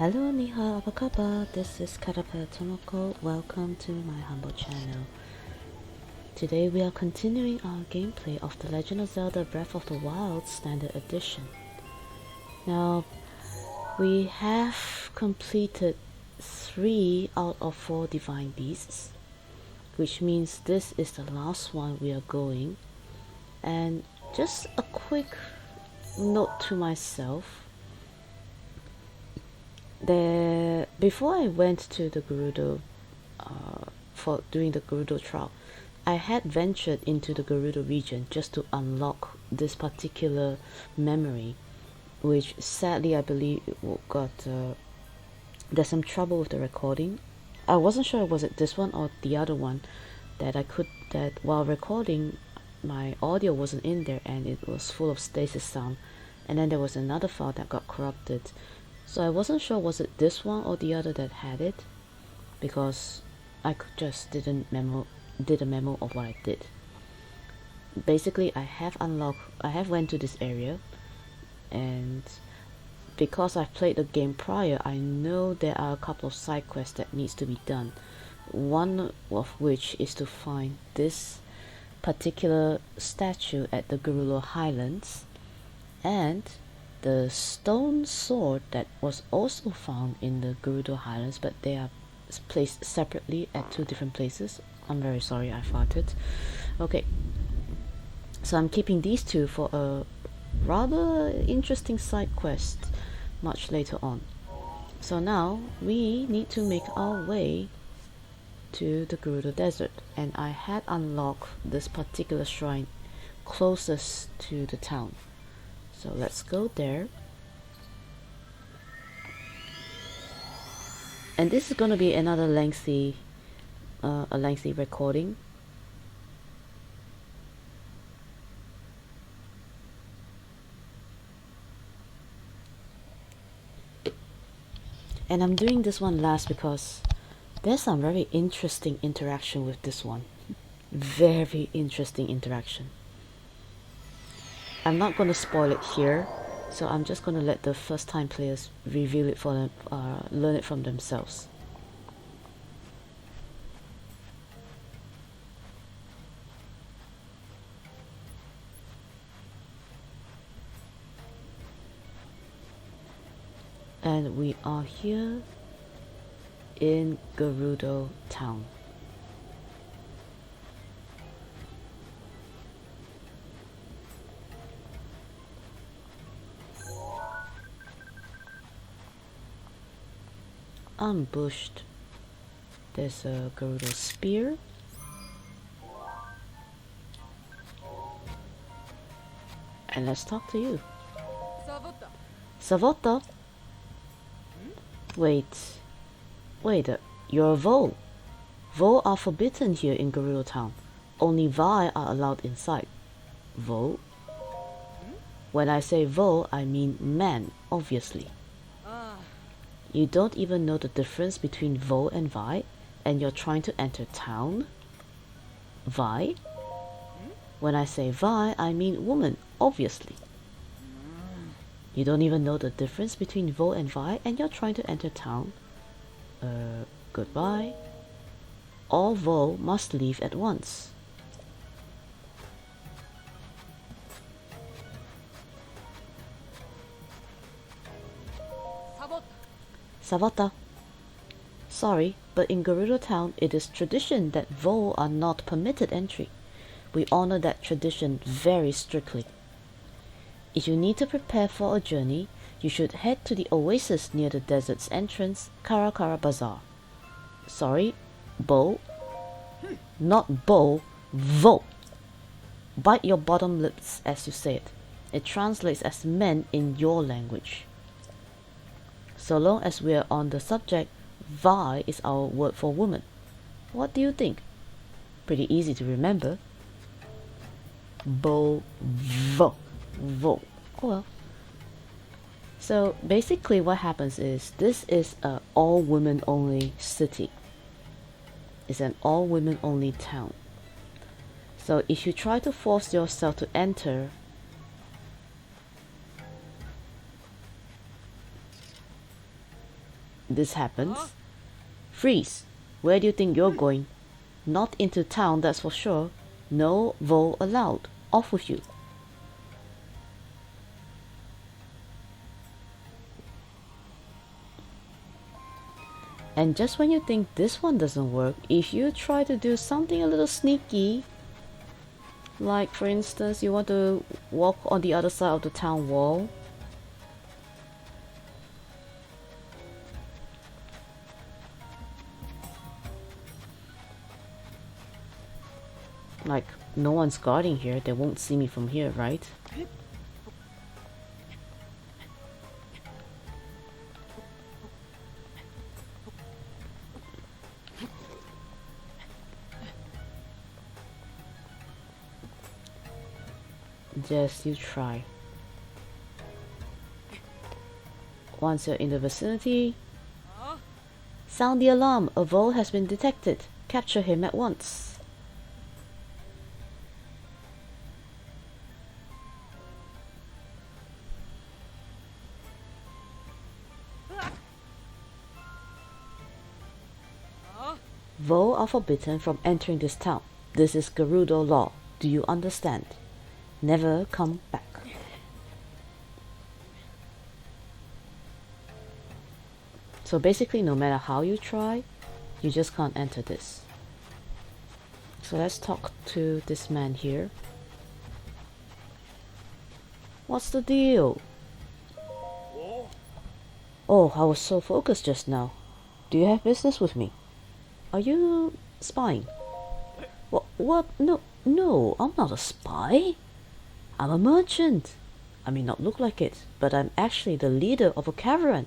Hello, Niha, apa kabar? This is Karapa Tomoko. Welcome to my humble channel. Today we are continuing our gameplay of The Legend of Zelda Breath of the Wild Standard Edition. Now, we have completed 3 out of 4 Divine Beasts, which means this is the last one we are going. And just a quick note to myself. Before I went to the Gerudo for doing the Gerudo trial, I had ventured into the Gerudo region just to unlock this particular memory, which sadly I believe got there's some trouble with the recording. I wasn't sure was it this one or the other one that while recording my audio wasn't in there and it was full of stasis sound, and then there was another file that got corrupted. So I wasn't sure was it this one or the other that had it, because I just did a memo of what I did. Basically, I have went to this area, and because I've played the game prior, I know there are a couple of side quests that needs to be done. One of which is to find this particular statue at the Hyrule Highlands, and the stone sword that was also found in the Gerudo Highlands, but they are placed separately at 2 different places. I'm very sorry, I farted. Okay, so I'm keeping these 2 for a rather interesting side quest much later on. So now we need to make our way to the Gerudo Desert, and I had unlocked this particular shrine closest to the town. So let's go there. And this is going to be another lengthy recording. And I'm doing this one last because there's some very interesting interaction with this one. Very interesting interaction. I'm not going to spoil it here, so I'm just going to let the first time players review it for them, learn it from themselves. And we are here in Gerudo Town. Ambushed. There's a Gerudo spear. And let's talk to you. Savota? Wait, you're a Vole. Vole are forbidden here in Gerudo Town. Only Vi are allowed inside. Vole? When I say Vole, I mean man, obviously. You don't even know the difference between Vole and Vi, and you're trying to enter town? Vi? When I say Vi, I mean woman, obviously. You don't even know the difference between Vole and Vi, and you're trying to enter town? Goodbye. All Vole must leave at once. Savota. Sorry, but in Gerudo Town it is tradition that Vole are not permitted entry. We honor that tradition very strictly. If you need to prepare for a journey, you should head to the oasis near the desert's entrance, Karakara Bazaar. Sorry, Bo. Not Bo, Vo. Bite your bottom lips as you say it. It translates as men in your language. So long as we're on the subject, Vi is our word for woman. What do you think? Pretty easy to remember. Bo, Vo. Vo. Oh well. So basically what happens is this is a all women only city. It's an all women only town. So if you try to force yourself to enter, this happens. Freeze! Where do you think you're going? Not into town, that's for sure. No Vo allowed. Off with you. And just when you think this one doesn't work, if you try to do something a little sneaky, like for instance, you want to walk on the other side of the town wall, like no one's guarding here, they won't see me from here, right? Just you try. Once you're in the vicinity, sound the alarm. A Vole has been detected. Capture him at once. Vole are forbidden from entering this town. This is Gerudo law. Do you understand? Never come back. So basically, no matter how you try, you just can't enter this. So let's talk to this man here. What's the deal? Oh, I was so focused just now. Do you have business with me? Are you spying? What? No, I'm not a spy. I'm a merchant. I may not look like it, but I'm actually the leader of a caravan.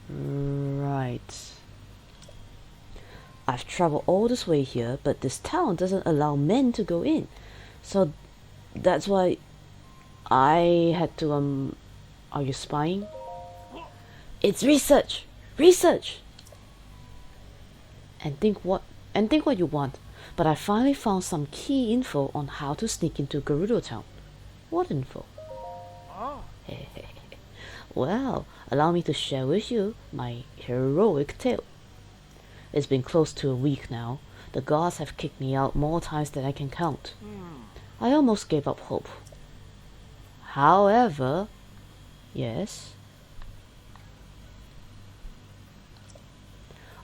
Right. I've traveled all this way here, but this town doesn't allow men to go in. So that's why I had to, are you spying? It's research! Research! And think what you want. But I finally found some key info on how to sneak into Gerudo Town. What info? Well, allow me to share with you my heroic tale. It's been close to a week now. The gods have kicked me out more times than I can count. I almost gave up hope. However, yes,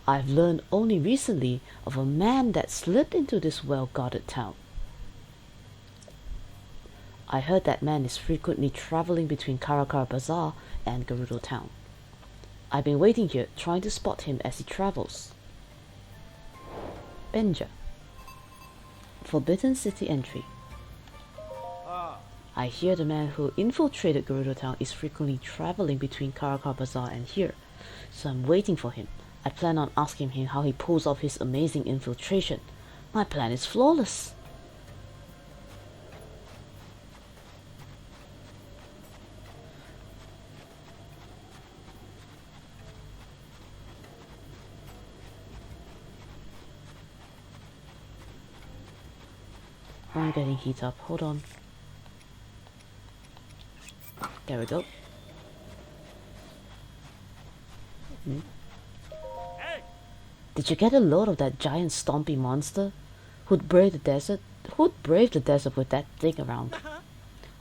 I've learned only recently of a man that slipped into this well-guarded town. I heard that man is frequently traveling between Karakar Bazaar and Gerudo Town. I've been waiting here, trying to spot him as he travels. Benja. Forbidden City entry. I hear the man who infiltrated Gerudo Town is frequently traveling between Karakar Bazaar and here, so I'm waiting for him. I plan on asking him how he pulls off his amazing infiltration. My plan is flawless. I'm getting heat up. Hold on. There we go. Did you get a load of that giant stompy monster? Who'd brave the desert? Who'd brave the desert with that thing around?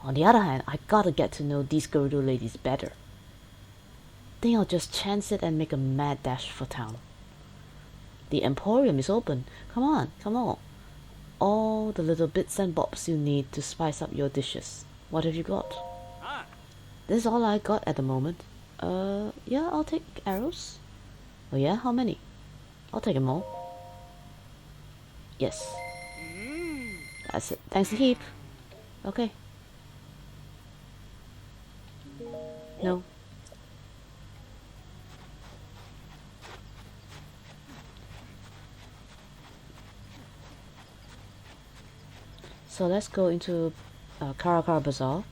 On the other hand, I gotta get to know these Gerudo ladies better. Think I'll just chance it and make a mad dash for town. The Emporium is open. Come on, come on. All the little bits and bobs you need to spice up your dishes. What have you got? This is all I got at the moment. Yeah, I'll take arrows. Oh yeah, how many? I'll take them all. Yes. That's it. Thanks a heap. Okay. No. So let's go into Karakar Bazaar.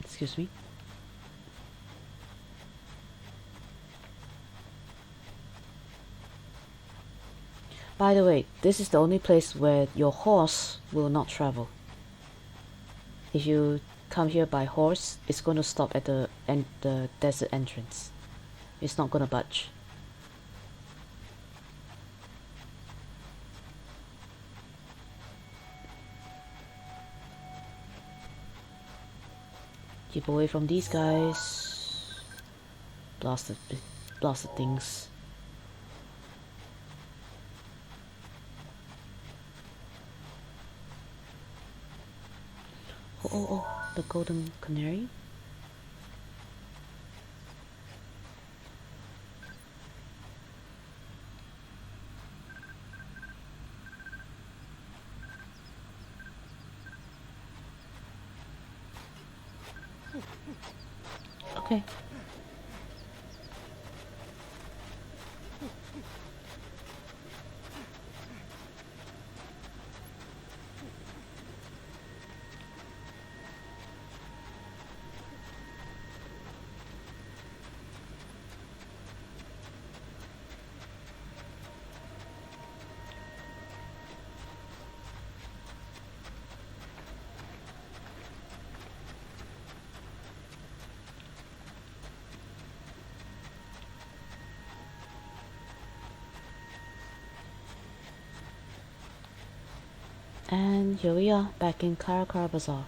Excuse me. By the way, this is the only place where your horse will not travel. If you come here by horse, it's gonna stop at the desert entrance. It's not gonna budge. Keep away from these guys. Blasted things. Oh, the golden canary. Okay. And here we are, back in Karakara Bazaar.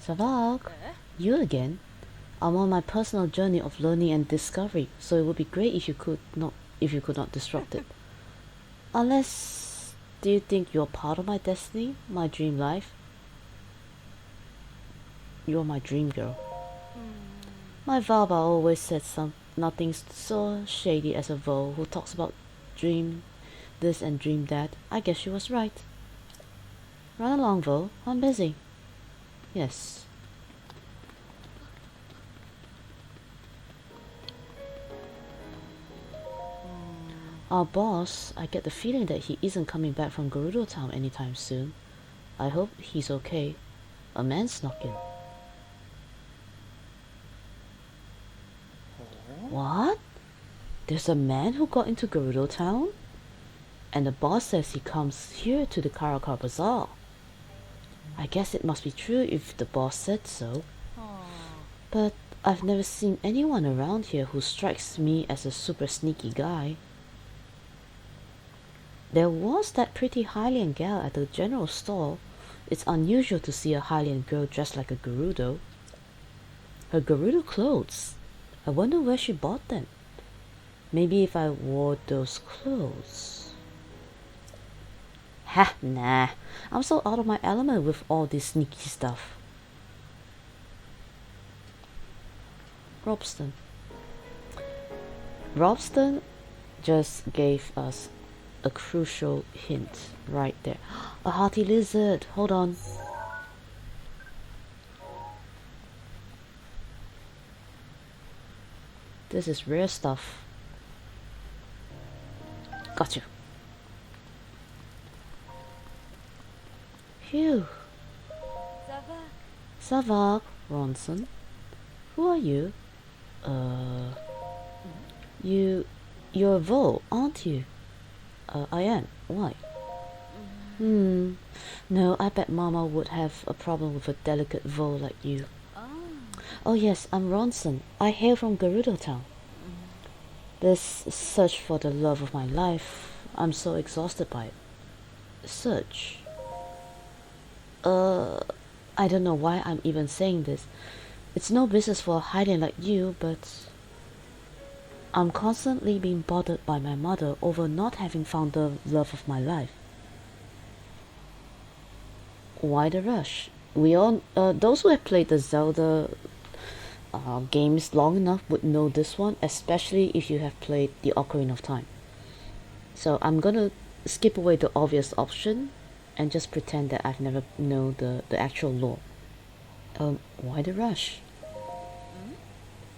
Savak, you again? I'm on my personal journey of learning and discovery, so it would be great if you could not disrupt it. Unless, do you think you're part of my destiny, my dream life? You're my dream girl. My Baba always said nothing so shady as a vole who talks about dream this and dream that. I guess she was right. Run along, Vole. I'm busy. Yes. Our boss, I get the feeling that he isn't coming back from Gerudo Town anytime soon. I hope he's okay. A man snuck in. What? There's a man who got into Gerudo Town? And the boss says he comes here to the Karakar Bazaar. I guess it must be true if the boss said so. But I've never seen anyone around here who strikes me as a super sneaky guy. There was that pretty Hylian gal at the general store. It's unusual to see a Hylian girl dressed like a Gerudo. Her Gerudo clothes. I wonder where she bought them. Maybe if I wore those clothes. Ha, nah. I'm so out of my element with all this sneaky stuff. Robston. Robston just gave us a crucial hint right there. A hearty lizard. Hold on. This is rare stuff. Got you. Phew. Savak Ronson. Who are you? You're a vole, aren't you? I am. Why? No, I bet Mama would have a problem with a delicate vole like you. Oh yes, I'm Ronson. I hail from Gerudo Town. This search for the love of my life, I'm so exhausted by it. Search? I don't know why I'm even saying this. It's no business for a hiding like you, but I'm constantly being bothered by my mother over not having found the love of my life. Why the rush? We all, those who have played the Zelda games long enough would know this one, especially if you have played the Ocarina of Time. So I'm gonna skip away the obvious option and just pretend that I've never known the actual lore. Why the rush?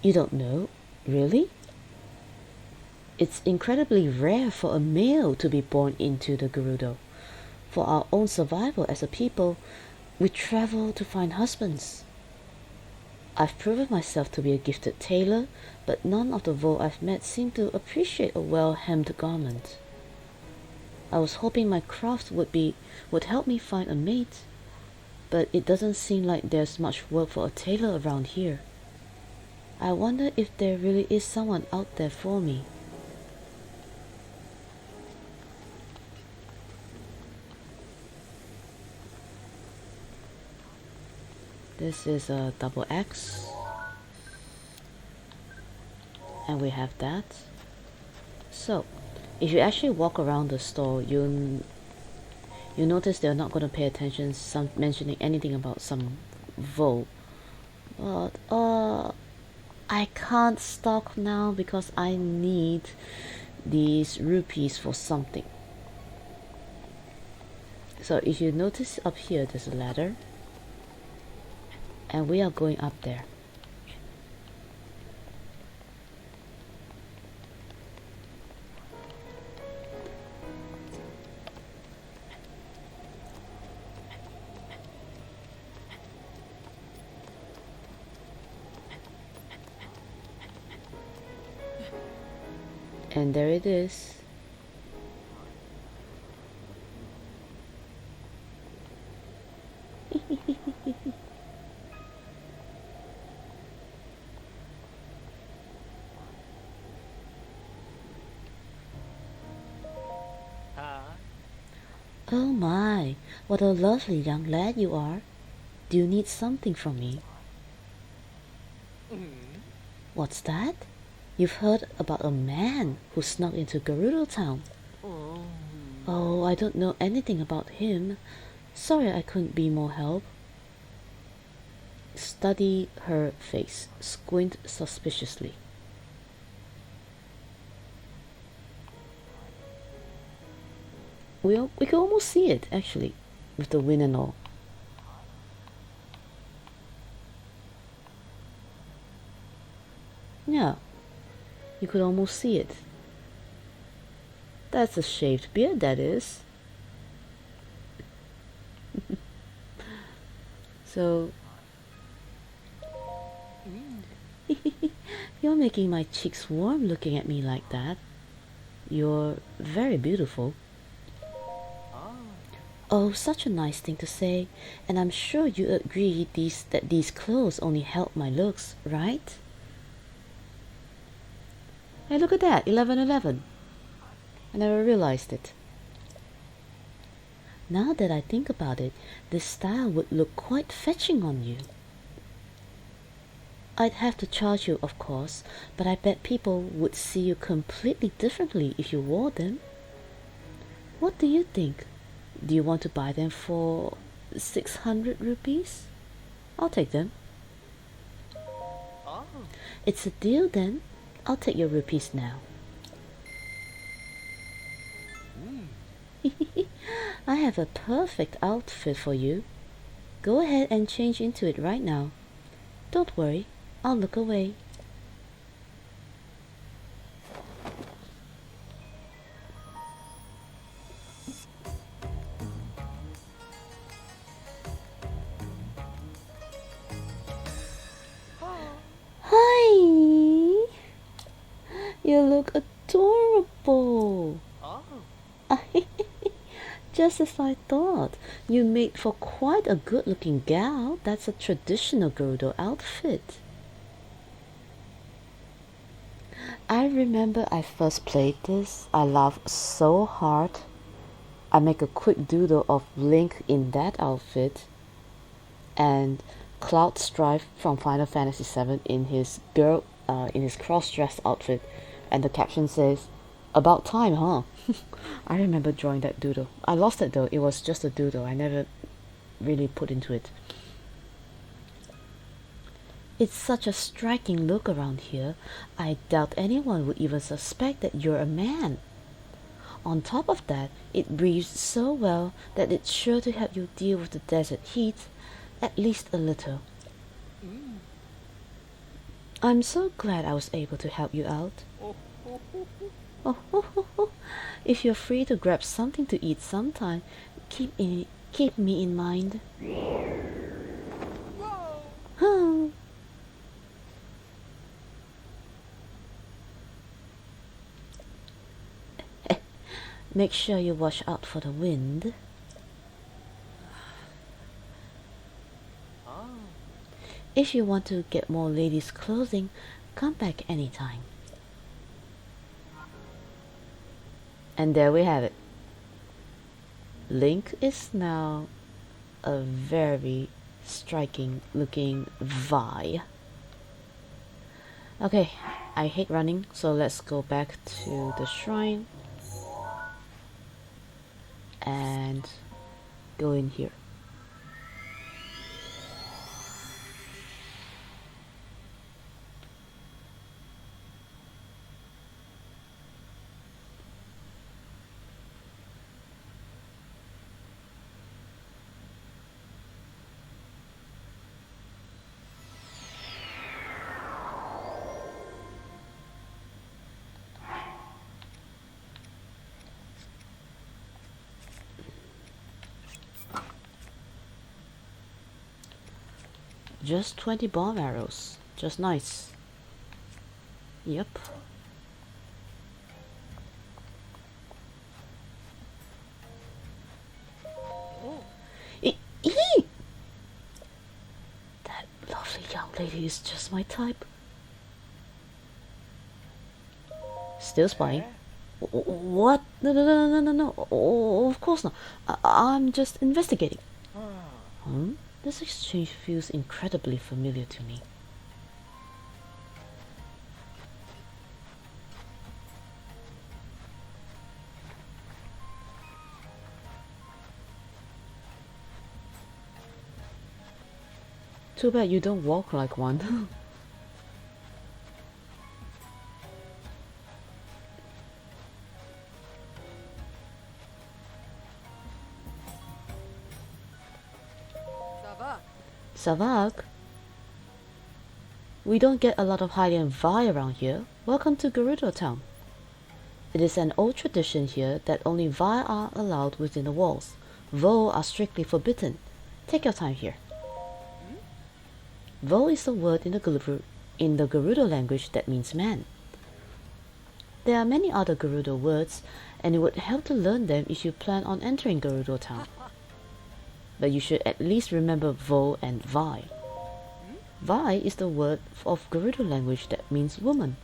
You don't know? Really? It's incredibly rare for a male to be born into the Gerudo. For our own survival as a people, we travel to find husbands. I've proven myself to be a gifted tailor, but none of the Vo I've met seem to appreciate a well-hemmed garment. I was hoping my craft would help me find a mate, but it doesn't seem like there's much work for a tailor around here. I wonder if there really is someone out there for me. This is a double X. And we have that. So, if you actually walk around the store, you notice they're not going to pay attention mentioning anything about some Vo. But, I can't stock now because I need these rupees for something. So if you notice up here, there's a ladder. And we are going up there. And there it is. Oh my, what a lovely young lad you are. Do you need something from me? What's that? You've heard about a man who snuck into Gerudo Town. Oh, I don't know anything about him. Sorry I couldn't be more help. Study her face. Squint suspiciously. We can almost see it, actually, with the wind and all. Yeah, you could almost see it. That's a shaved beard, that is. So, you're making my cheeks warm looking at me like that. You're very beautiful. Oh, such a nice thing to say, and I'm sure you agree that these clothes only help my looks, right? Hey, look at that, 1111. I never realized it. Now that I think about it, this style would look quite fetching on you. I'd have to charge you, of course, but I bet people would see you completely differently if you wore them. What do you think? Do you want to buy them for 600 rupees? I'll take them. Oh. It's a deal then. I'll take your rupees now. I have a perfect outfit for you. Go ahead and change into it right now. Don't worry, I'll look away. Hi! You look adorable. Just as I thought. You made for quite a good-looking gal. That's a traditional Gerudo outfit. I remember I first played this. I laughed so hard. I make a quick doodle of Link in that outfit and Cloud Strife from Final Fantasy VII in his cross-dress outfit, and the caption says, "About time, huh?" I remember drawing that doodle. I lost it though. It was just a doodle. I never really put into it. It's such a striking look around here. I doubt anyone would even suspect that you're a man. On top of that, it breathes so well that it's sure to help you deal with the desert heat, at least a little. I'm so glad I was able to help you out. If you're free to grab something to eat sometime, keep me in mind. Make sure you watch out for the wind. If you want to get more ladies' clothing, come back anytime. And there we have it. Link is now a very striking looking Vi. Okay, I hate running, so let's go back to the shrine and go in here. Just 20 bomb arrows. Just nice. Yep. That lovely young lady is just my type. Still spying. What? No. Oh, of course not. I'm just investigating. This exchange feels incredibly familiar to me. Too bad you don't walk like one. Savak? We don't get a lot of high-end Vi around here. Welcome to Gerudo Town. It is an old tradition here that only Vi are allowed within the walls. Vo are strictly forbidden. Take your time here. Vo is a word in the Gerudo language that means man. There are many other Gerudo words, and it would help to learn them if you plan on entering Gerudo Town. But you should at least remember Vo and Vi. Vi is the word of Gerudo language that means woman.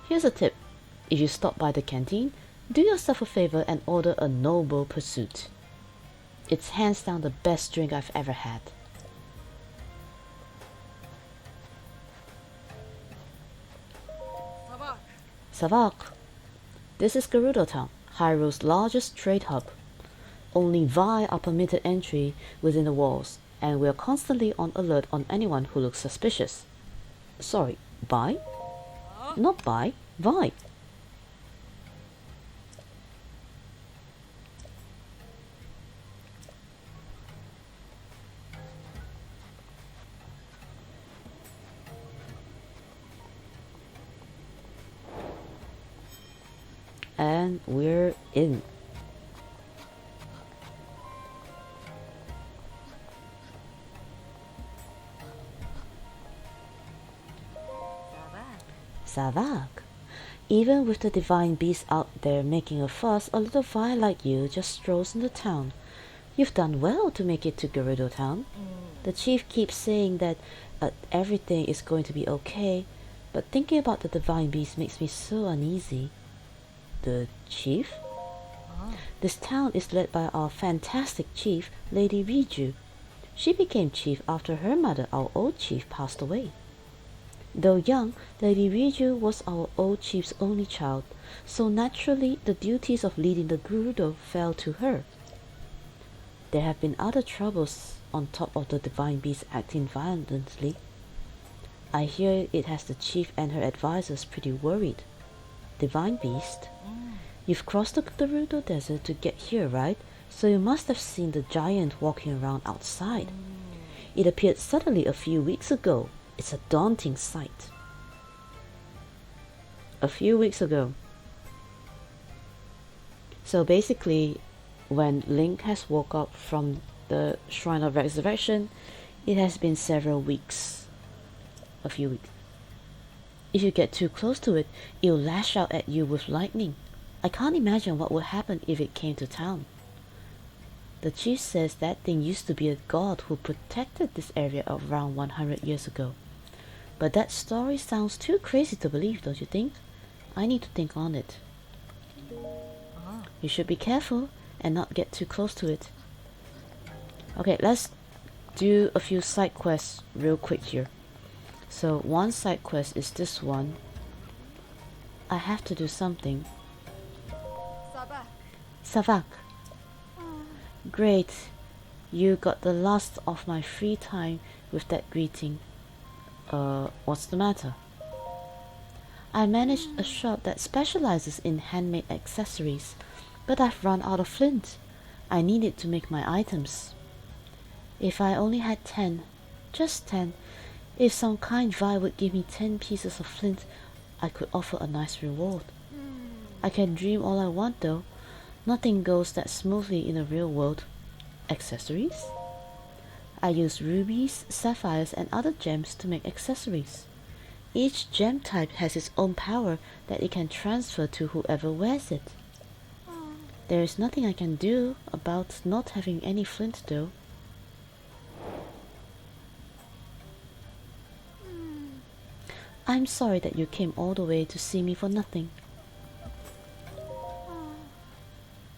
Here's a tip. If you stop by the canteen, do yourself a favor and order a Noble Pursuit. It's hands down the best drink I've ever had. Savak. This is Gerudo Town, Hyrule's largest trade hub. Only Vi are permitted entry within the walls, and we are constantly on alert on anyone who looks suspicious. Sorry, Bi? Not Bi, Vi. And we're in. Savak. Even with the divine beast out there making a fuss, a little Vi like you just strolls into town. You've done well to make it to Gerudo Town. The chief keeps saying that everything is going to be okay, but thinking about the divine beast makes me so uneasy. The chief? This town is led by our fantastic chief, Lady Riju. She became chief after her mother, our old chief, passed away. Though young, Lady Riju was our old chief's only child, so naturally the duties of leading the Gerudo fell to her. There have been other troubles on top of the divine beast acting violently. I hear it has the chief and her advisors pretty worried. Divine beast? You've crossed the Gerudo Desert to get here, right? So you must have seen the giant walking around outside. It appeared suddenly a few weeks ago. It's a daunting sight. A few weeks ago. So basically, when Link has woke up from the Shrine of Resurrection, it has been several weeks. A few weeks. If you get too close to it, it'll lash out at you with lightning. I can't imagine what would happen if it came to town. The chief says that thing used to be a god who protected this area around 100 years ago. But that story sounds too crazy to believe, don't you think? I need to think on it. You should be careful and not get too close to it. Okay, let's do a few side quests real quick here. So one side quest is this one. I have to do something. Savak. Great. You got the last of my free time with that greeting. What's the matter? I managed a shop that specializes in handmade accessories, but I've run out of flint. I need it to make my items. If I only had 10, just 10, if some kind Vi would give me 10 pieces of flint, I could offer a nice reward. I can dream all I want though. Nothing goes that smoothly in the real world. Accessories? I use rubies, sapphires and other gems to make accessories. Each gem type has its own power that it can transfer to whoever wears it. There is nothing I can do about not having any flint though. I'm sorry that you came all the way to see me for nothing.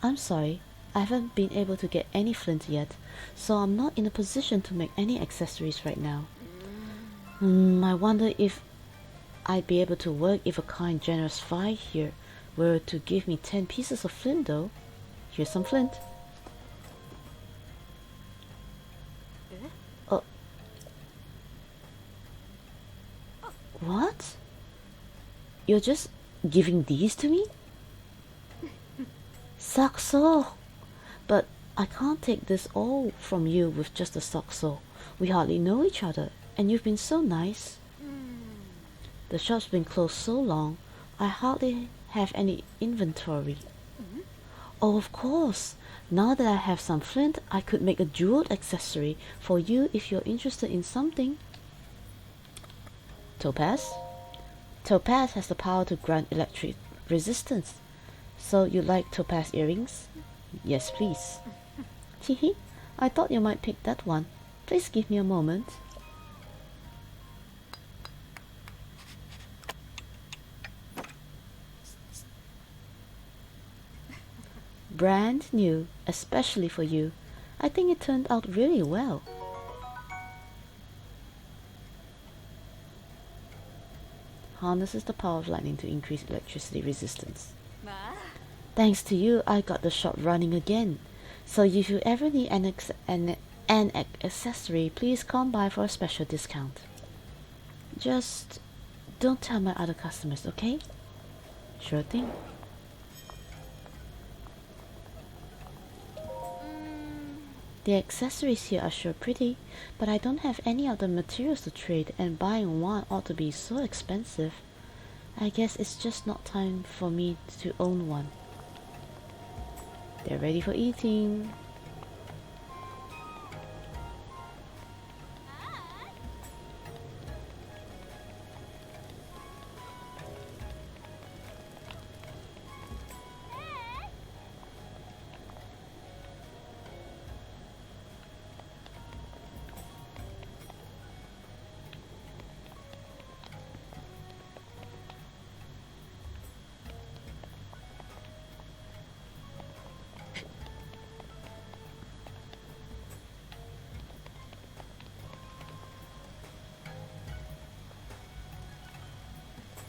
I'm sorry, I haven't been able to get any flint yet, so I'm not in a position to make any accessories right now. I wonder if I'd be able to work if a kind, generous Vi here were to give me 10 pieces of flint though. Here's some flint. What? You're just giving these to me? Sakso! But I can't take this all from you with just a sakso. We hardly know each other, and you've been so nice. The shop's been closed so long, I hardly have any inventory. Oh, of course! Now that I have some flint, I could make a jeweled accessory for you if you're interested in something. Topaz? Topaz has the power to grant electric resistance. So you like topaz earrings? Yes, please. Hehe, I thought you might pick that one. Please give me a moment. Brand new, especially for you. I think it turned out really well. Harnesses the power of lightning to increase electricity resistance. Thanks to you, I got the shop running again. So if you ever need an accessory, please come by for a special discount. Just don't tell my other customers, okay? Sure thing. The accessories here are sure pretty, but I don't have any other materials to trade, and buying one ought to be so expensive. I guess it's just not time for me to own one. They're ready for eating.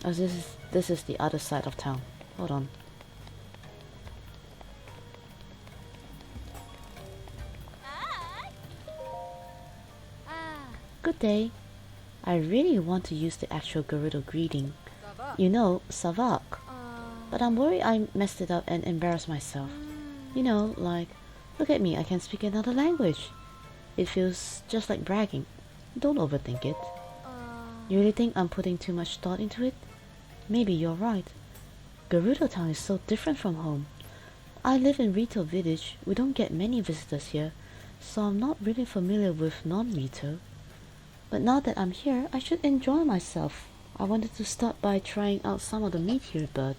Oh, this is the other side of town. Hold on. Good day. I really want to use the actual Gerudo greeting. You know, Savak. But I'm worried I messed it up and embarrassed myself. You know, like, look at me, I can speak another language. It feels just like bragging. Don't overthink it. You really think I'm putting too much thought into it? Maybe you're right. Gerudo Town is so different from home. I live in Rito Village. We don't get many visitors here, so I'm not really familiar with non-Rito. But now that I'm here, I should enjoy myself. I wanted to start by trying out some of the meat here, but,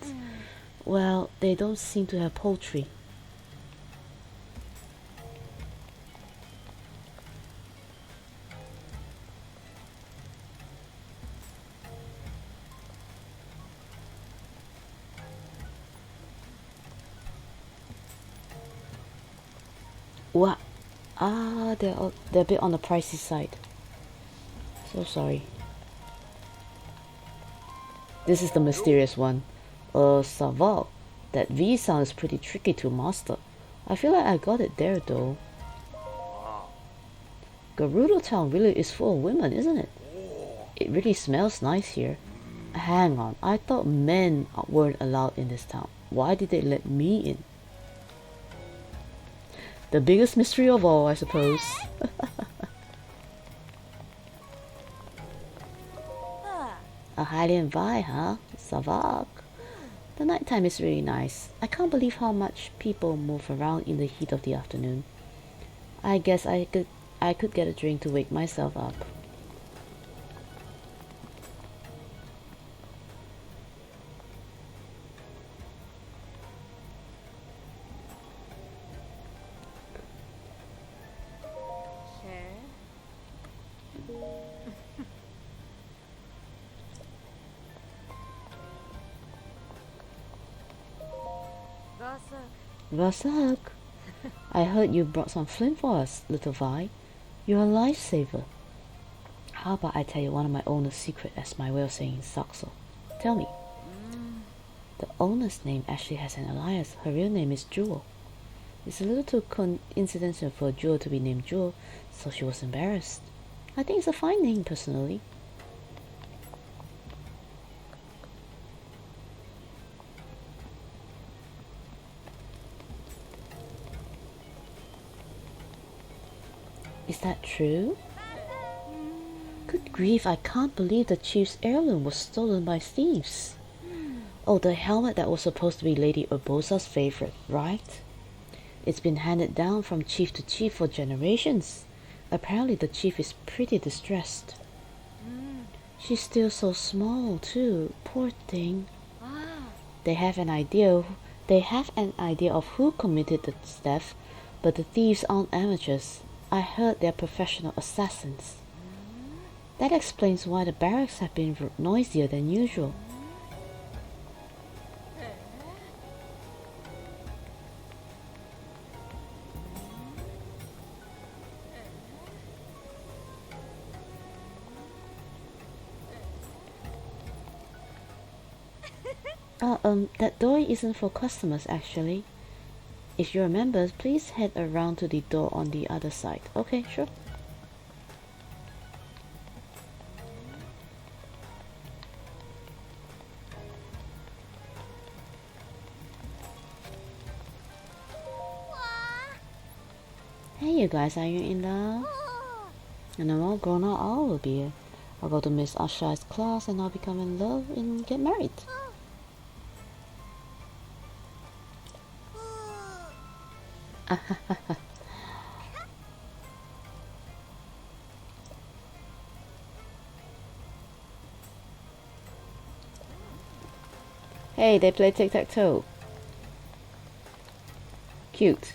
well, they don't seem to have poultry. What? Ah, they're a bit on the pricey side. So sorry. This is the mysterious one. Savak. That V sound is pretty tricky to master. I feel like I got it there though. Gerudo Town really is full of women, isn't it? It really smells nice here. Hang on, I thought men weren't allowed in this town. Why did they let me in? The biggest mystery of all, I suppose. A Hylian vibe, huh? Savak. The nighttime is really nice. I can't believe how much people move around in the heat of the afternoon. I guess I could get a drink to wake myself up. Vasak, I heard you brought some flint for us, little Vi. You're a lifesaver. How about I tell you one of my owner's secret as my way of saying Saxo? Tell me. The owner's name actually has an alias. Her real name is Jewel. It's a little too coincidental for Jewel to be named Jewel, so she was embarrassed. I think it's a fine name, personally. Is that true? Good grief, I can't believe the chief's heirloom was stolen by thieves. Oh, the helmet that was supposed to be Lady Urbosa's favorite, right? It's been handed down from chief to chief for generations. Apparently the chief is pretty distressed. She's still so small too, poor thing. They have an idea of who committed the theft, but the thieves aren't amateurs. I heard they're professional assassins. That explains why the barracks have been noisier than usual. That door isn't for customers actually. If you're members, please head around to the door on the other side. Okay, sure. Hey you guys, are you in love? And I'm all grown up, I will be. I'll go to Miss Asha's class and I'll become in love and get married. Hey, they play tic-tac-toe. Cute.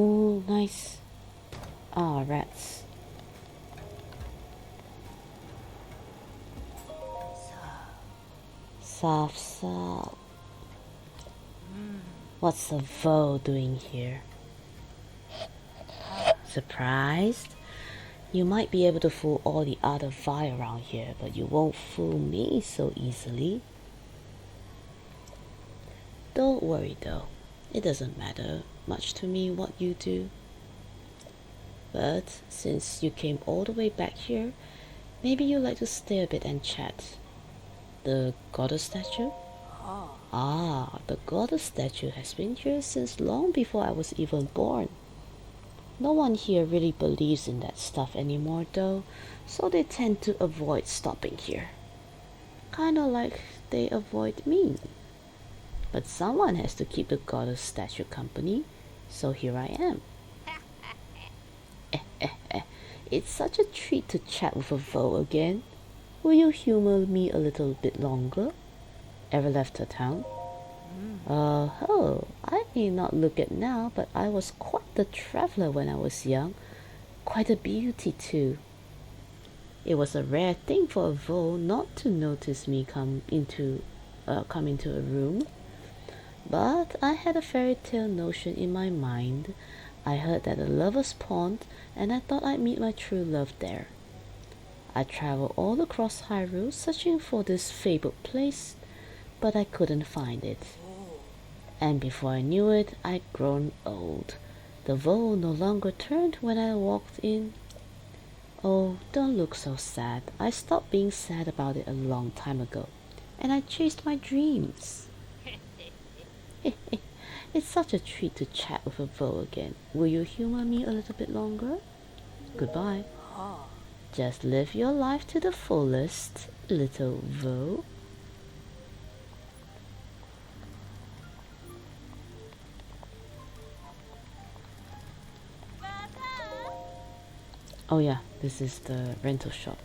Oh, nice. Ah, rats. Soft, soft. What's the Vo doing here? Surprised? You might be able to fool all the other Vi around here, but you won't fool me so easily. Don't worry though, it doesn't matter much to me what you do. But since you came all the way back here, maybe you'd like to stay a bit and chat. The goddess statue? Ah, the goddess statue has been here since long before I was even born. No one here really believes in that stuff anymore though, so they tend to avoid stopping here. Kinda like they avoid me. But someone has to keep the goddess statue company, so here I am. It's such a treat to chat with a Vo again. Will you humor me a little bit longer? Ever left her town? Oh, I may not look it now, but I was quite the traveler when I was young. Quite a beauty too. It was a rare thing for a Vo not to notice me come into a room. But I had a fairy tale notion in my mind. I heard that a lover's pond, and I thought I'd meet my true love there. I traveled all across Hyrule searching for this fabled place, but I couldn't find it. And before I knew it, I'd grown old. The Vo no longer turned when I walked in. Oh, don't look so sad. I stopped being sad about it a long time ago, and I chased my dreams. It's such a treat to chat with a Vo again. Will you humor me a little bit longer? Goodbye. Just live your life to the fullest, little Vo. Oh yeah, this is the rental shop.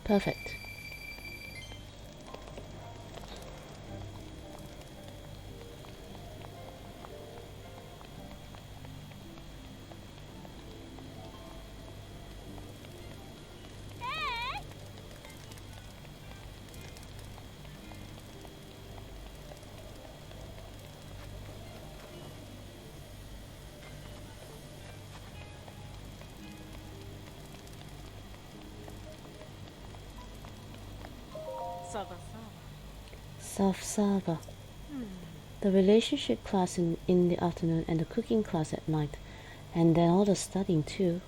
Perfect. Soft Sava. The relationship class in the afternoon and the cooking class at night. And then all the studying too.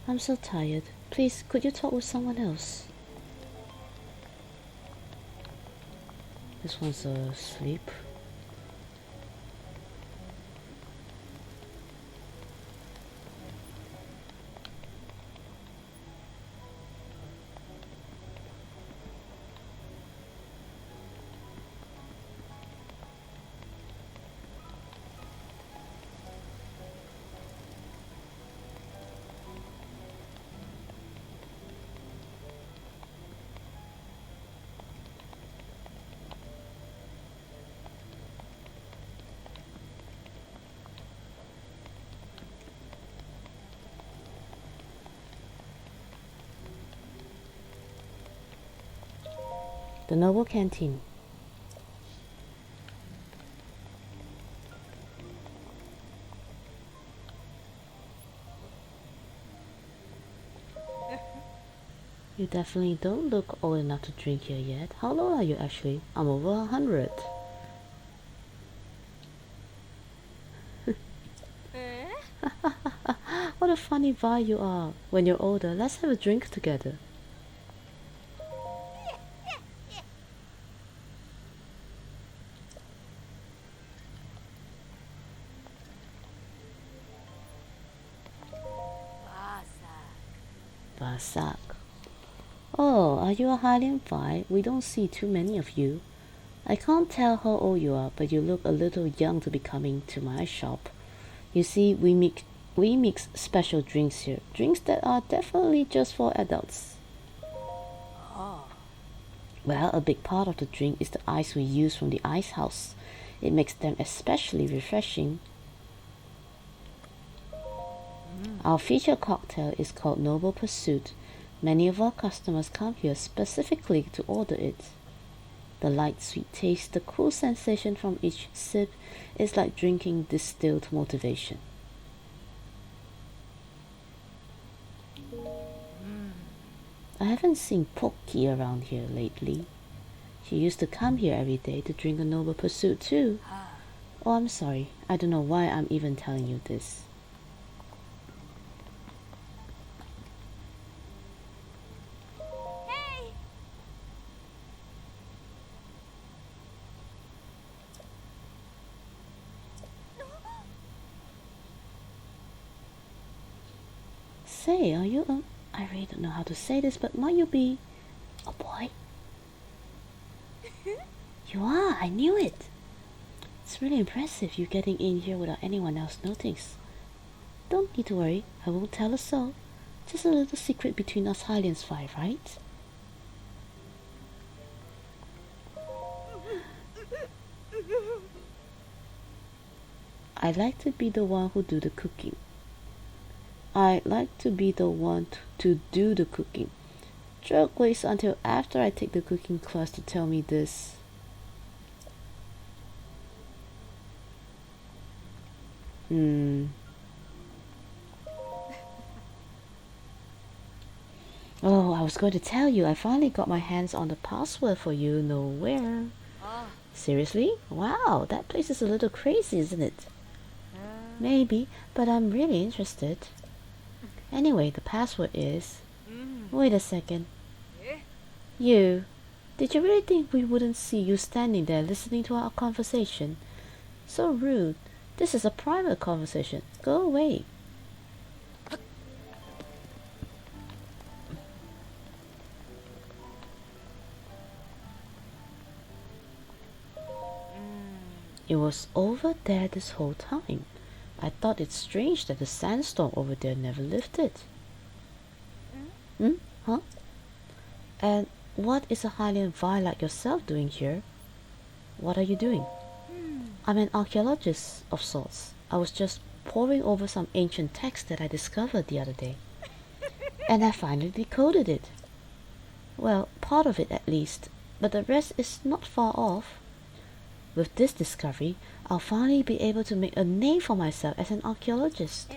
I'm so tired. Please, could you talk with someone else? This one's asleep. The Noble Canteen. You definitely don't look old enough to drink here yet. How old are you actually? I'm over 100. What a funny vibe you are. When you're older, let's have a drink together. Basak. Oh, are you a Hylian Vi? We don't see too many of you. I can't tell how old you are, but you look a little young to be coming to my shop. You see, we mix special drinks here. Drinks that are definitely just for adults. Well, a big part of the drink is the ice we use from the ice house. It makes them especially refreshing. Our featured cocktail is called Noble Pursuit. Many of our customers come here specifically to order it. The light sweet taste, the cool sensation from each sip is like drinking distilled motivation. I haven't seen Poki around here lately. She used to come here every day to drink a Noble Pursuit too. Oh, I'm sorry. I don't know why I'm even telling you this. Say, are you I really don't know how to say this, but might you be a boy? You are, I knew it. It's really impressive you getting in here without anyone else noticing. Don't need to worry, I won't tell a soul. Just a little secret between us Hylians five, right? I like to be the one who do the cooking. I like to be the one to do the cooking. Jerk waits until after I take the cooking class to tell me this. Oh, I was going to tell you, I finally got my hands on the password for you nowhere. Seriously? Wow, that place is a little crazy, isn't it? Maybe, but I'm really interested. Anyway, the password is... Wait a second. You. Did you really think we wouldn't see you standing there listening to our conversation? So rude. This is a private conversation. Go away. It was over there this whole time. I thought it strange that the sandstorm over there never lifted. Huh? And what is a Hylian Vi like yourself doing here? What are you doing? I'm an archaeologist of sorts. I was just poring over some ancient text that I discovered the other day. And I finally decoded it. Well, part of it at least, but the rest is not far off. With this discovery, I'll finally be able to make a name for myself as an archaeologist.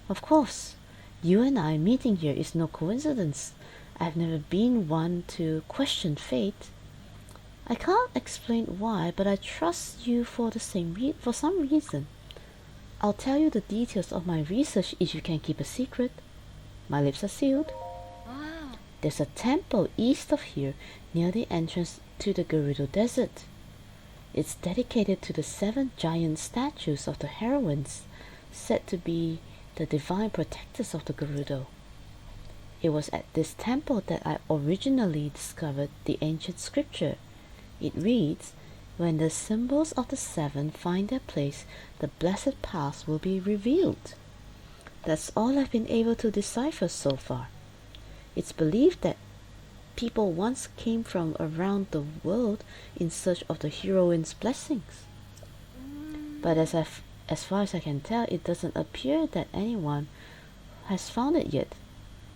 Of course, you and I meeting here is no coincidence. I've never been one to question fate. I can't explain why, but I trust you for for some reason. I'll tell you the details of my research if you can keep a secret. My lips are sealed. There's a temple east of here near the entrance to the Gerudo Desert. It's dedicated to the 7 giant statues of the heroines, said to be the divine protectors of the Gerudo. It was at this temple that I originally discovered the ancient scripture. It reads, "When the symbols of the 7 find their place, the blessed path will be revealed." That's all I've been able to decipher so far. It's believed that people once came from around the world in search of the heroine's blessings. But as far as I can tell, it doesn't appear that anyone has found it yet.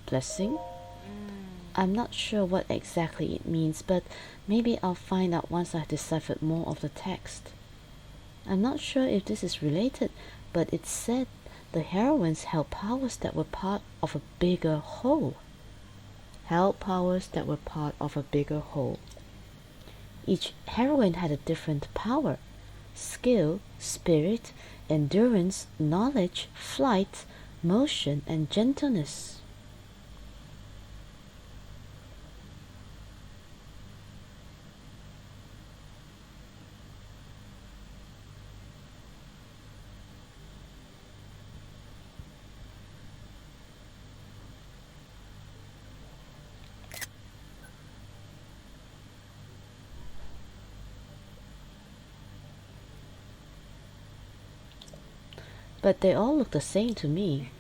Blessing? I'm not sure what exactly it means, but maybe I'll find out once I've deciphered more of the text. I'm not sure if this is related, but it said the heroines held powers that were part of a bigger whole. Held powers that were part of a bigger whole. Each heroine had a different power: skill, spirit, endurance, knowledge, flight, motion, and gentleness. but they all look the same to me.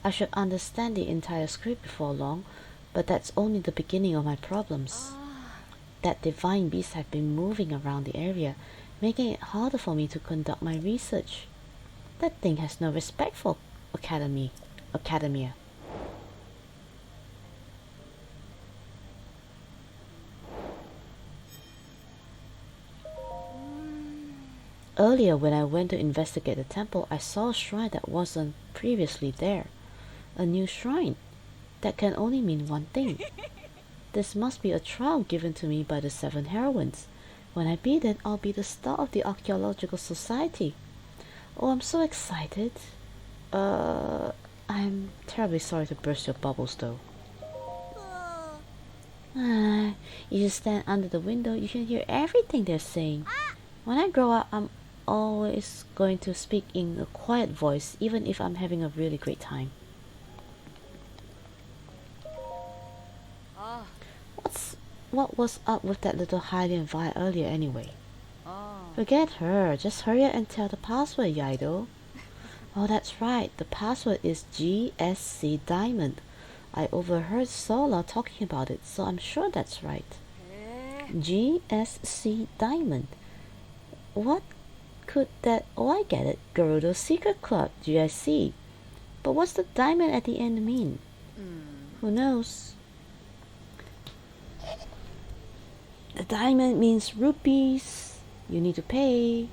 I should understand the entire script before long, but that's only the beginning of my problems. That divine beast have been moving around the area, making it harder for me to conduct my research. That thing has no respect for academia. Earlier, when I went to investigate the temple, I saw a shrine that wasn't previously there. A new shrine. That can only mean one thing. This must be a trial given to me by the seven heroines. When I beat it, I'll be the star of the Archaeological Society. Oh, I'm so excited. I'm terribly sorry to burst your bubbles, though. You just stand under the window, you can hear everything they're saying. When I grow up, I'm always going to speak in a quiet voice, even if I'm having a really great time. What was up with that little Hylian Vi earlier anyway? Forget her, just hurry up and tell the password, Yaido. Oh, that's right, the password is GSC Diamond. I overheard Sola talking about it, so I'm sure that's right. GSC Diamond. What could that... Oh, I get it. Gerudo Secret Club, GSC. But what's the diamond at the end mean? Who knows? The diamond means rupees. You need to pay.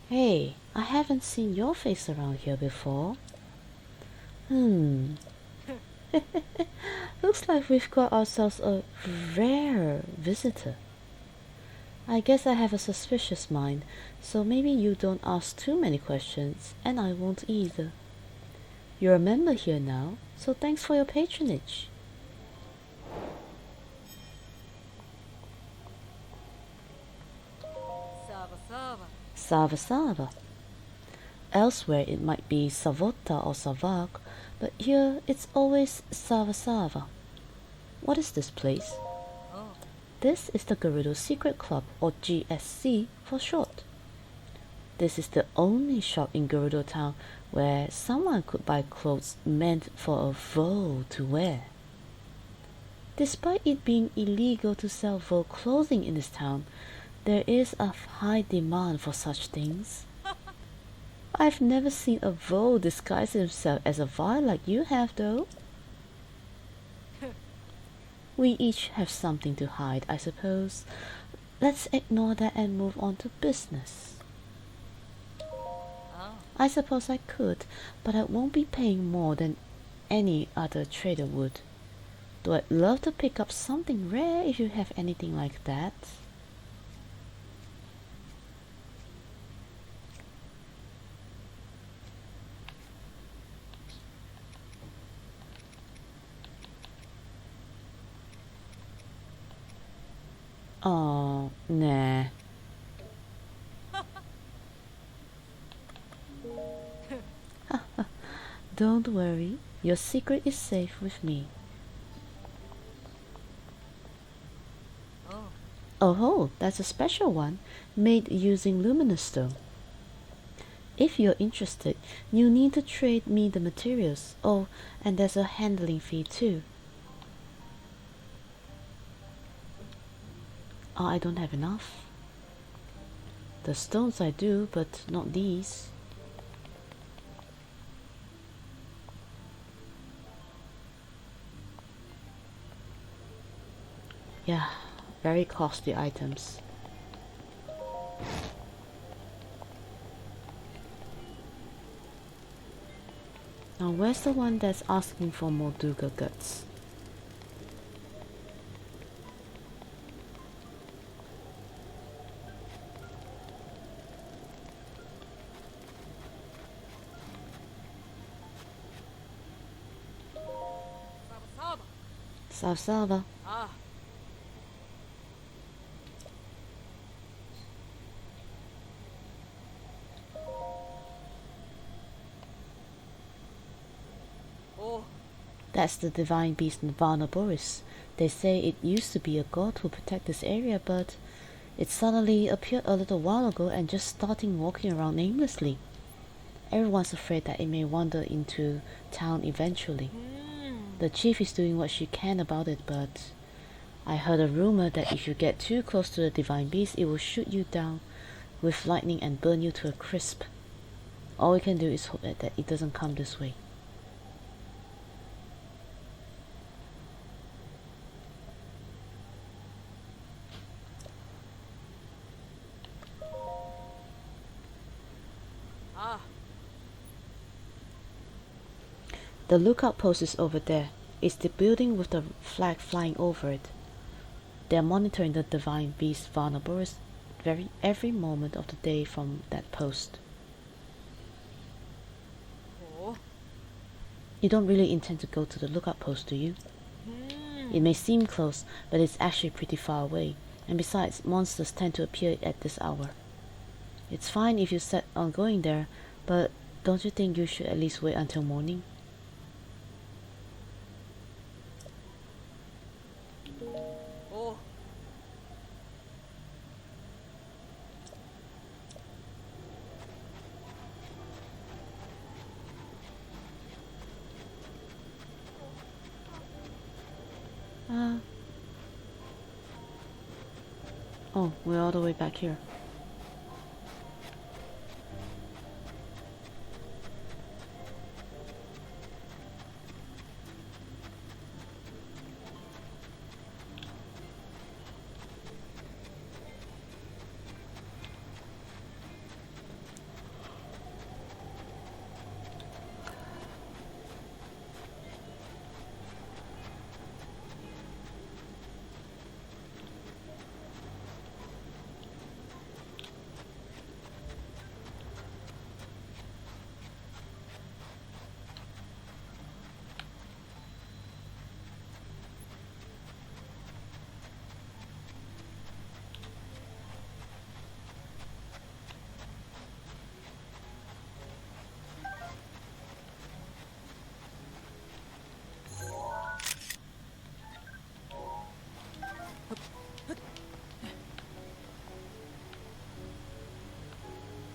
Hey, I haven't seen your face around here before. Looks like we've got ourselves a rare visitor. I guess I have a suspicious mind, so maybe you don't ask too many questions, and I won't either. You're a member here now, so thanks for your patronage. Sava Sava. Elsewhere it might be Savota or Savak, but here it's always Sava Sava. What is this place? This is the Gerudo Secret Club, or GSC for short. This is the only shop in Gerudo Town where someone could buy clothes meant for a vole to wear. Despite it being illegal to sell vole clothing in this town, there is a high demand for such things. I've never seen a vole disguise himself as a Vi like you have, though. We each have something to hide, I suppose. Let's ignore that and move on to business. I suppose I could, but I won't be paying more than any other trader would. Though I'd love to pick up something rare if you have anything like that. Oh, nah. Don't worry, Your secret is safe with me. Oh, that's a special one, made using luminous stone. If you're interested, you need to trade me the materials. Oh, and there's a handling fee too. Oh, I don't have enough. The stones I do, but not these. Yeah, very costly items. Now where's the one that's asking for more Duga guts? Salva. That's the divine beast Nirvana Boris. They say it used to be a god who protect this area, but it suddenly appeared a little while ago and just starting walking around aimlessly. Everyone's afraid that it may wander into town eventually. The chief is doing what she can about it, but I heard a rumor that if you get too close to the divine beast, it will shoot you down with lightning and burn you to a crisp. All we can do is hope that it doesn't come this way. The lookout post is over there. It's the building with the flag flying over it. They're monitoring the divine beast Varnaboris every moment of the day from that post. You don't really intend to go to the lookout post, do you? It may seem close, but it's actually pretty far away. And besides, monsters tend to appear at this hour. It's fine if you set on going there, but don't you think you should at least wait until morning? Oh, we're all the way back here.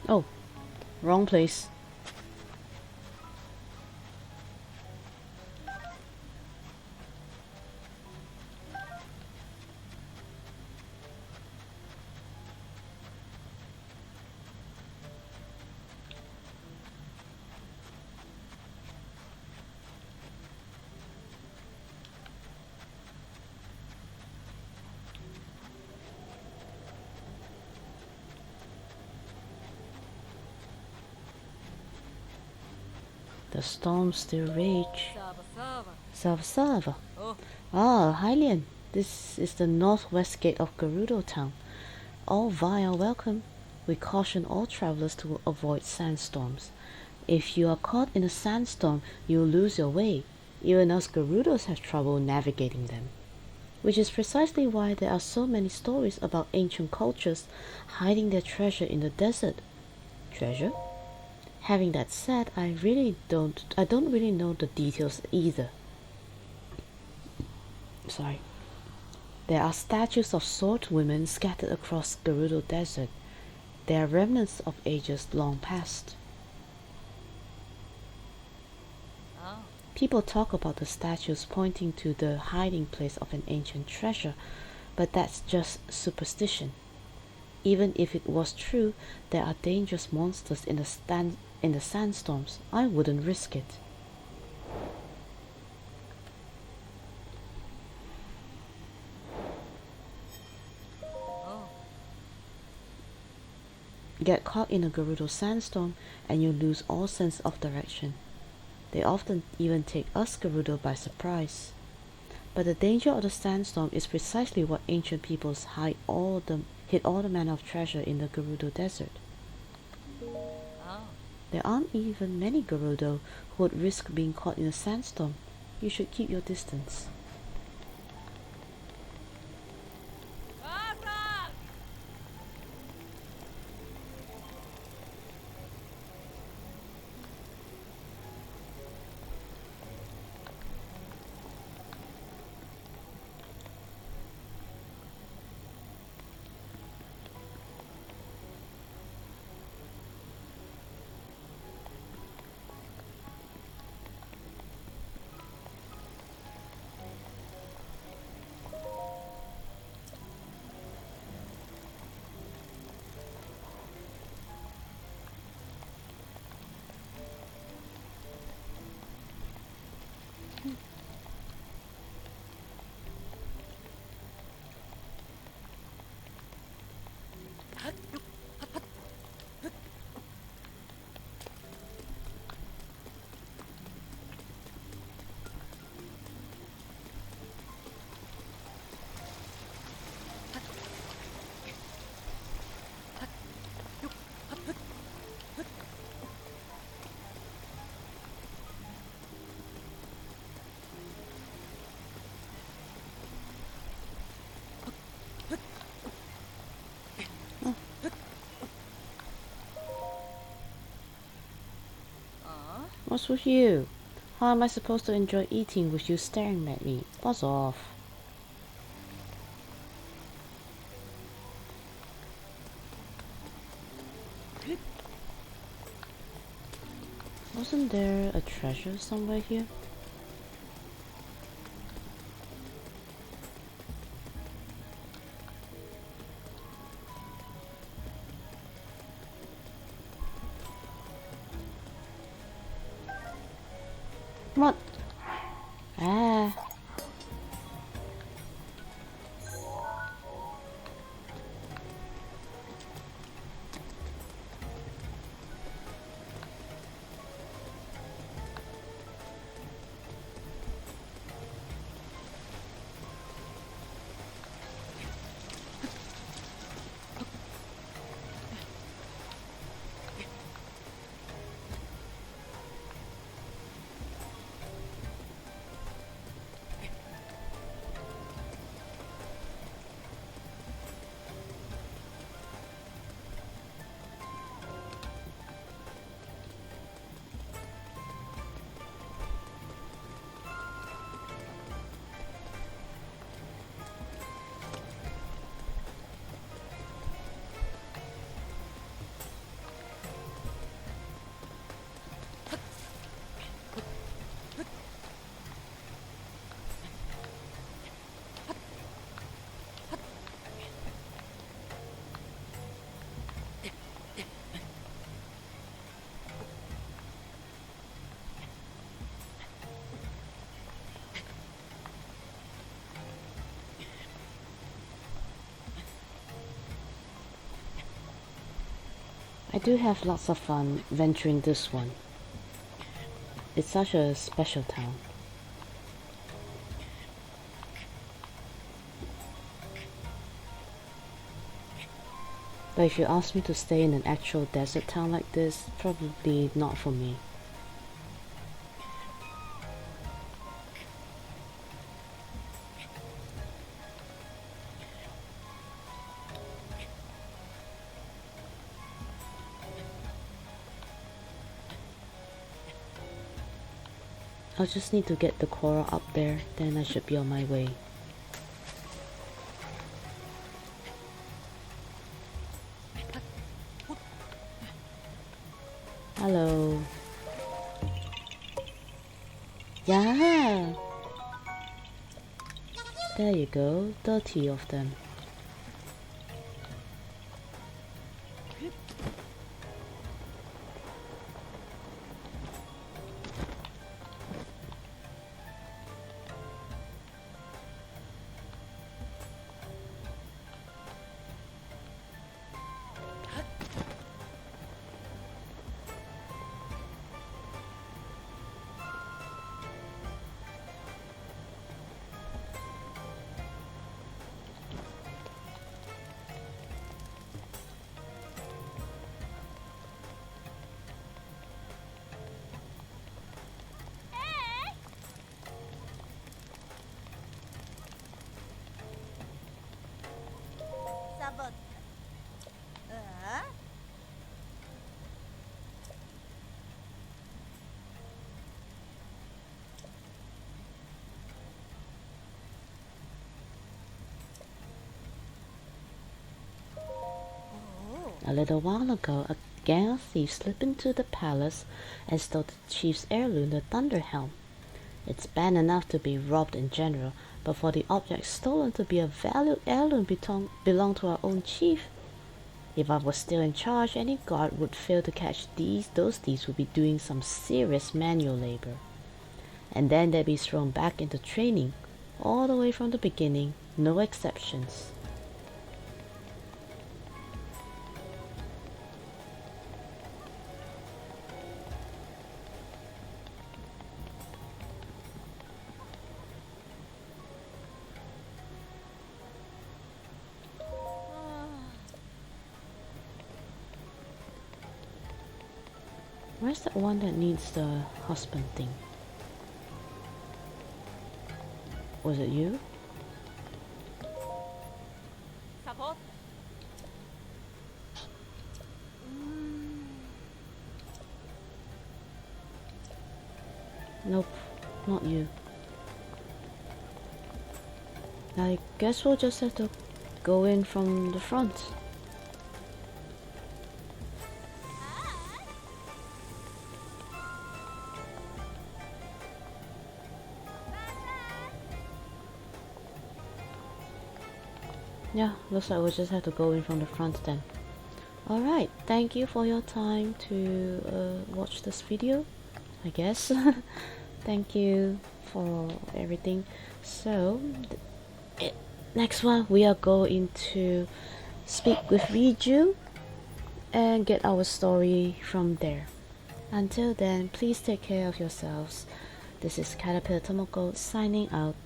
Oh, wrong place. The storm still rage. Sava. Ah, Hylian. This is the northwest gate of Gerudo town. All via welcome. We caution all travelers to avoid sandstorms. If you are caught in a sandstorm, you'll lose your way. Even us Gerudos have trouble navigating them. Which is precisely why there are so many stories about ancient cultures hiding their treasure in the desert. Treasure? Having that said, I don't really know the details either. Sorry. There are statues of sword women scattered across Gerudo Desert. They are remnants of ages long past. Oh. People talk about the statues pointing to the hiding place of an ancient treasure, but that's just superstition. Even if it was true, there are dangerous monsters in the sandstorms. I wouldn't risk it. Oh. Get caught in a Gerudo sandstorm and you lose all sense of direction. They often even take us Gerudo by surprise. But the danger of the sandstorm is precisely what ancient peoples hid all the manner of treasure in the Gerudo Desert. Oh. There aren't even many Gerudo who would risk being caught in a sandstorm. You should keep your distance. Arag! What's with you? How am I supposed to enjoy eating with you staring at me? Buzz off. Wasn't there a treasure somewhere here? What? Ah. I do have lots of fun venturing this one. It's such a special town. But if you ask me to stay in an actual desert town like this, probably not for me. I'll just need to get the coral up there, then I should be on my way. Hello. Yeah! There you go, 30 of them. A little while ago, a gang of thieves slipped into the palace and stole the chief's heirloom, the Thunder Helm. It's bad enough to be robbed in general, but for the object stolen to be a valued heirloom belong to our own chief. If I was still in charge, any guard would fail to catch those thieves would be doing some serious manual labor. And then they'd be thrown back into training, all the way from the beginning, no exceptions. Where's that one that needs the husband thing? Was it you? Support. Nope, not you. I guess we'll just have to go in from the front. Yeah, looks like we'll just have to go in from the front then. Alright, thank you for your time to watch this video, I guess. Thank you for everything. So, next one we are going to speak with Riju and get our story from there. Until then, please take care of yourselves. This is Caterpillar Tomoko signing out.